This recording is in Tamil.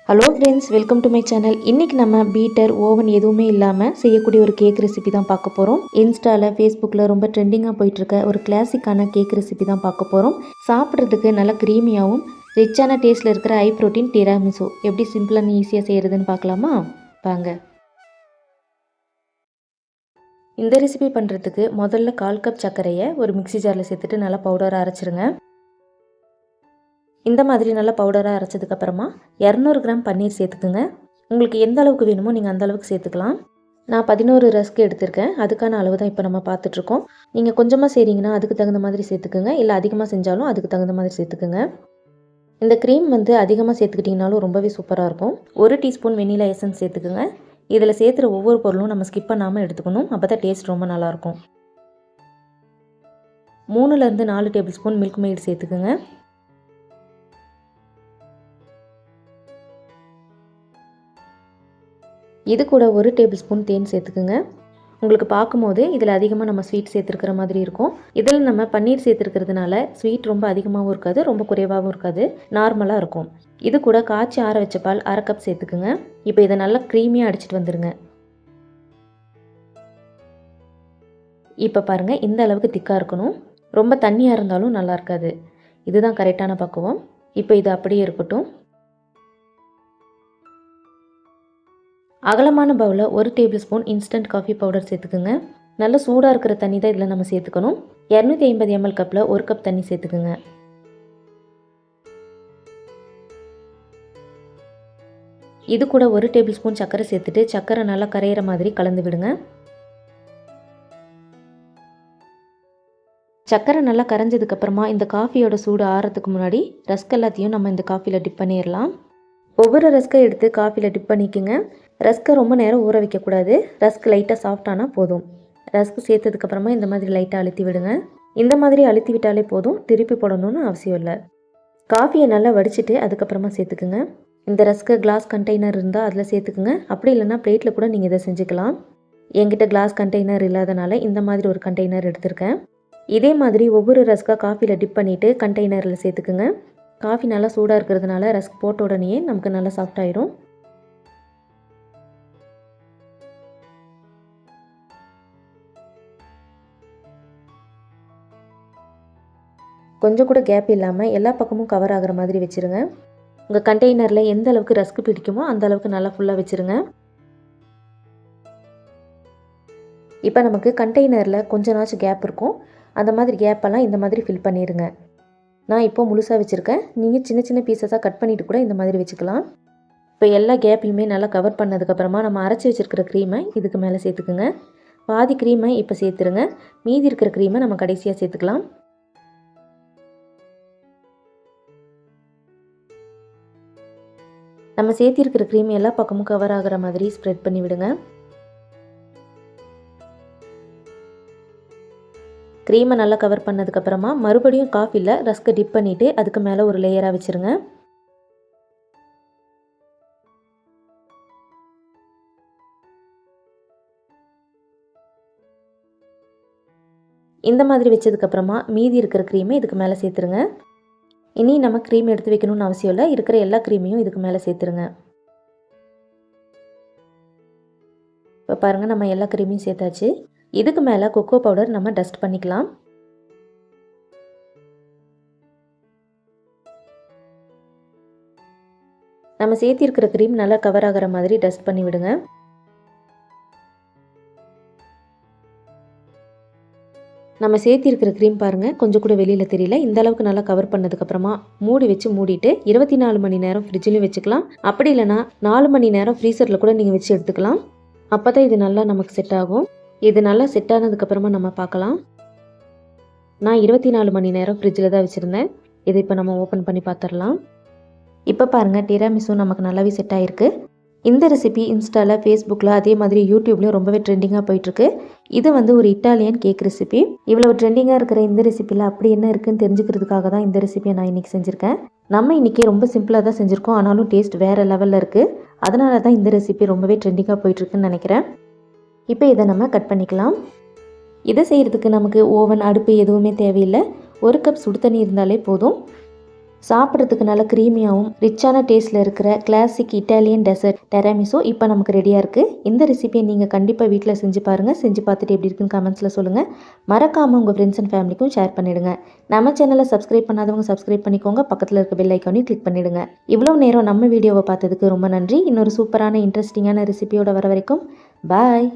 Hello friends, welcome to my channel. இன்றைக்கி நம்ம பீட்டர் ஓவன் எதுவுமே இல்லாமல் செய்யக்கூடிய ஒரு கேக் ரெசிபி தான் பார்க்க போகிறோம். இன்ஸ்டாவில் ஃபேஸ்புக்கில் ரொம்ப ட்ரெண்டிங்காக போயிட்டுருக்க ஒரு கிளாசிக்கான கேக் ரெசிபி தான் பார்க்க போகிறோம். சாப்பிட்றதுக்கு நல்லா க்ரீமியாகவும் ரிச்சான டேஸ்ட்டில் இருக்கிற ஹை ப்ரோட்டீன் டிராமிசு எப்படி சிம்பிளாக ஈஸியாக செய்கிறதுன்னு பார்க்கலாமா? வாங்க. இந்த ரெசிபி பண்ணுறதுக்கு முதல்ல 1/4 கப் சர்க்கரையை ஒரு மிக்ஸி ஜாரில் சேர்த்துட்டு நல்லா பவுடராக அரைச்சிருங்க. இந்த மாதிரி நல்லா பவுடராக அரைச்சதுக்கப்புறமா 200 கிராம் பன்னீர் சேர்த்துக்குங்க. உங்களுக்கு எந்த அளவுக்கு வேணுமோ நீங்கள் அந்த அளவுக்கு சேர்த்துக்கலாம். நான் 11 ரஸ்க் எடுத்திருக்கேன். அதுக்கான அளவு தான் இப்போ நம்ம பார்த்துட்ருக்கோம். நீங்கள் கொஞ்சமாக செய்கிறீங்கன்னா அதுக்கு தகுந்த மாதிரி சேர்த்துக்குங்க, இல்லை அதிகமாக செஞ்சாலும் அதுக்கு தகுந்த மாதிரி சேர்த்துக்குங்க. இந்த க்ரீம் அதிகமாக சேர்த்துக்கிட்டிங்கனாலும் ரொம்பவே சூப்பராக இருக்கும். 1 டீஸ்பூன் வெண்ணிலா எசன்ஸ் சேர்த்துக்குங்க. இதில் சேர்த்துற ஒவ்வொரு பொருளும் நம்ம ஸ்கிப் பண்ணாமல் எடுத்துக்கணும். அப்போ தான் டேஸ்ட் ரொம்ப நல்லாயிருக்கும். 3லேருந்து 4 டேபிள் ஸ்பூன் மில்க் மெய்ட் சேர்த்துக்குங்க. இது கூட 1 டேபிள் ஸ்பூன் தேன் சேர்த்துக்குங்க. உங்களுக்கு பார்க்கும்போது இதில் அதிகமாக நம்ம ஸ்வீட் சேர்த்துருக்கிற மாதிரி இருக்கும். இதில் நம்ம பன்னீர் சேர்த்துருக்கிறதுனால ஸ்வீட் ரொம்ப அதிகமாகவும் இருக்காது, ரொம்ப குறைவாகவும் இருக்காது, நார்மலாக இருக்கும். இது கூட காய்ச்சி ஆற வச்ச பால் 1/2 கப் சேர்த்துக்குங்க. இப்போ இதை நல்லா க்ரீமியாக அடிச்சிட்டு வந்துடுங்க. இப்போ பாருங்கள், இந்த அளவுக்கு திக்காக இருக்கணும். ரொம்ப தண்ணியாக இருந்தாலும் நல்லா இருக்காது. இதுதான் கரெக்டான பக்குவம். இப்போ இது அப்படியே இருக்கட்டும். அகலமான பவுலில் 1 table spoon instant coffee powder சேர்த்துக்குங்க. நல்ல சூடாக இருக்கிற தண்ணி தான் இதில் நம்ம சேர்த்துக்கணும். 250 ml கப்பில் 1 கப் தண்ணி சேர்த்துக்குங்க. இது கூட 1 டேபிள் ஸ்பூன் சர்க்கரை சேர்த்துட்டு சர்க்கரை நல்லா கரையிற மாதிரி கலந்து விடுங்க. சர்க்கரை நல்லா கரைஞ்சதுக்கப்புறமா இந்த காஃபியோட சூடு ஆறதுக்கு முன்னாடி ரஸ்க் எல்லாத்தையும் நம்ம இந்த காஃபியில் டிப் பண்ணிடலாம். ஒவ்வொரு ரஸ்க்கை எடுத்து காஃபியில் டிப் பண்ணிக்கோங்க. ரஸ்க்கை ரொம்ப நேரம் ஊற வைக்கக்கூடாது. ரஸ்க் லைட்டாக சாஃப்டானால் போதும். ரஸ்க் சேர்த்ததுக்கப்புறமா இந்த மாதிரி லைட்டாக அழுத்தி விடுங்க. இந்த மாதிரி அழுத்தி விட்டாலே போதும், திருப்பி போடணும்னு அவசியம் இல்லை. காஃபியை நல்லா வடிச்சிட்டு அதுக்கப்புறமா சேர்த்துக்குங்க. இந்த ரஸ்க்கு கிளாஸ் கண்டெய்னர் இருந்தால் அதில் சேர்த்துக்குங்க. அப்படி இல்லைனா பிளேட்டில் கூட நீங்கள் இதை செஞ்சுக்கலாம். என்கிட்ட கிளாஸ் கண்டெய்னர் இல்லாதனால இந்த மாதிரி ஒரு கண்டெய்னர் எடுத்திருக்கேன். இதே மாதிரி ஒவ்வொரு ரஸ்க்காக காஃபியில் டிப் பண்ணிவிட்டு கண்டெய்னரில் சேர்த்துக்குங்க. காஃபி நல்லா சூடாக இருக்கிறதுனால ரஸ்க் போட்ட உடனே நமக்கு நல்லா சாஃப்டாயிரும். கொஞ்சம் கூட கேப் இல்லாமல் எல்லா பக்கமும் கவர் ஆகிற மாதிரி வச்சுருங்க. உங்கள் கண்டெய்னரில் எந்த அளவுக்கு ரஸ்க் பிடிக்குமோ அந்த அளவுக்கு நல்லா ஃபுல்லாக வச்சுருங்க. இப்போ நமக்கு கண்டெய்னரில் கொஞ்ச நாச்சும் கேப் இருக்கும். அந்த மாதிரி கேப்பெல்லாம் இந்த மாதிரி ஃபில் பண்ணிடுங்க. நான் இப்போ முழுசாக வச்சுருக்கேன். நீங்கள் சின்ன சின்ன பீஸஸாக கட் பண்ணிவிட்டு கூட இந்த மாதிரி வச்சுக்கலாம். இப்போ எல்லா கேப்பையுமே நல்லா கவர் பண்ணதுக்கப்புறமா நம்ம அரைச்சி வச்சுருக்கிற க்ரீமை இதுக்கு மேலே சேர்த்துக்குங்க. பாதி க்ரீமை இப்போ சேர்த்துருங்க. மீதி இருக்கிற க்ரீமை நம்ம கடைசியாக சேர்த்துக்கலாம். நம்ம சேர்த்திருக்கிற க்ரீம் எல்லா பக்கமும் கவர் ஆகிற மாதிரி ஸ்ப்ரெட் பண்ணி விடுங்க. க்ரீமை நல்லா கவர் பண்ணதுக்கப்புறமா மறுபடியும் காஃபியில் ரஸ்க்கை டிப் பண்ணிவிட்டு அதுக்கு மேலே ஒரு லேயராக வச்சுருங்க. இந்த மாதிரி வச்சதுக்கப்புறமா மீதி இருக்கிற க்ரீமை இதுக்கு மேலே சேர்த்துருங்க. இனி நம்ம க்ரீம் எடுத்து வைக்கணும்னு அவசியம் இல்லை. இருக்கிற எல்லா க்ரீமையும் இதுக்கு மேலே சேர்த்துருங்க. இப்போ பாருங்கள், நம்ம எல்லா க்ரீமையும் சேர்த்தாச்சு. இதுக்கு மேலே கொக்கோ பவுடர் நம்ம டஸ்ட் பண்ணிக்கலாம். நம்ம சேர்த்திருக்கிற க்ரீம் நல்லா கவர் ஆகிற மாதிரி டஸ்ட் பண்ணி விடுங்க. நம்ம சேர்த்திருக்கிற க்ரீம் பாருங்கள், கொஞ்சம் கூட வெளியில் தெரியல. இந்த அளவுக்கு நல்லா கவர் பண்ணதுக்கப்புறமா மூடி வச்சு மூடிட்டு 24 மணி நேரம் ஃப்ரிட்ஜிலையும் வச்சுக்கலாம். அப்படி இல்லைனா 4 மணி நேரம் ஃப்ரீசரில் கூட நீங்கள் வச்சு எடுத்துக்கலாம். அப்போ தான் இது நல்லா நமக்கு செட் ஆகும். இது நல்லா செட் ஆனதுக்கப்புறமா நம்ம பார்க்கலாம். நான் 24 மணி நேரம் ஃப்ரிட்ஜில் தான் வச்சுருந்தேன். இதை இப்போ நம்ம ஓப்பன் பண்ணி பார்த்துடலாம். இப்போ பாருங்கள், டிராமிசு நமக்கு நல்லாவே செட் ஆகிருக்கு. இந்த ரெசிபி இன்ஸ்டாவில், ஃபேஸ்புக்கில், அதே மாதிரி யூடியூப்லேயும் ரொம்பவே ட்ரெண்டிங்காக போயிட்டுருக்கு. இது ஒரு இட்டாலியன் கேக் ரெசிபி. இவ்வளோ ட்ரெண்டிங்காக இருக்கிற இந்த ரெசிப்பியில் அப்படி என்ன இருக்குதுன்னு தெரிஞ்சுக்கிறதுக்காக தான் இந்த ரெசிபியை நான் இன்றைக்கி செஞ்சுருக்கேன். நம்ம இன்றைக்கி ரொம்ப சிம்பிளாக தான் செஞ்சுருக்கோம். ஆனாலும் டேஸ்ட் வேறு லெவலில் இருக்குது. அதனால தான் இந்த ரெசிபி ரொம்பவே ட்ரெண்டிங்காக போயிட்டுருக்குன்னு நினைக்கிறேன். இப்போ இதை நம்ம கட் பண்ணிக்கலாம். இதை செய்கிறதுக்கு நமக்கு ஓவன், அடுப்பு எதுவுமே தேவையில்லை. 1 கப் சுடு தண்ணி இருந்தாலே போதும். சாப்பிட்றதுக்கு நல்ல க்ரீமியாகவும் ரிச்சான டேஸ்ட்டில் இருக்கிற கிளாசிக் இட்டாலியன் டெசர்ட் டெராமிசோ இப்போ நமக்கு ரெடியாக இருக்குது. இந்த ரெசிபியை நீங்கள் கண்டிப்பாக வீட்டில் செஞ்சு பாருங்கள். செஞ்சு பார்த்துட்டு எப்படி இருக்குன்னு கமெண்ட்ஸில் சொல்லுங்கள். மறக்காமல் உங்கள் ஃப்ரெண்ட்ஸ் அண்ட் ஃபேமிலிக்கும் ஷேர் பண்ணிவிடுங்க. நம்ம சேனலை சப்ஸ்கிரைப் பண்ணாதவங்க சப்ஸ்கிரைப் பண்ணிக்கோங்க. பக்கத்தில் இருக்க பெல் ஐக்கானையும் கிளிக் பண்ணிவிடுங்க. இவ்வளோ நேரம் நம்ம வீடியோவை பார்த்ததுக்கு ரொம்ப நன்றி. இன்னொரு சூப்பரான இன்ட்ரெஸ்டிங்கான ரெசிபியோட வர வரைக்கும் பாய்.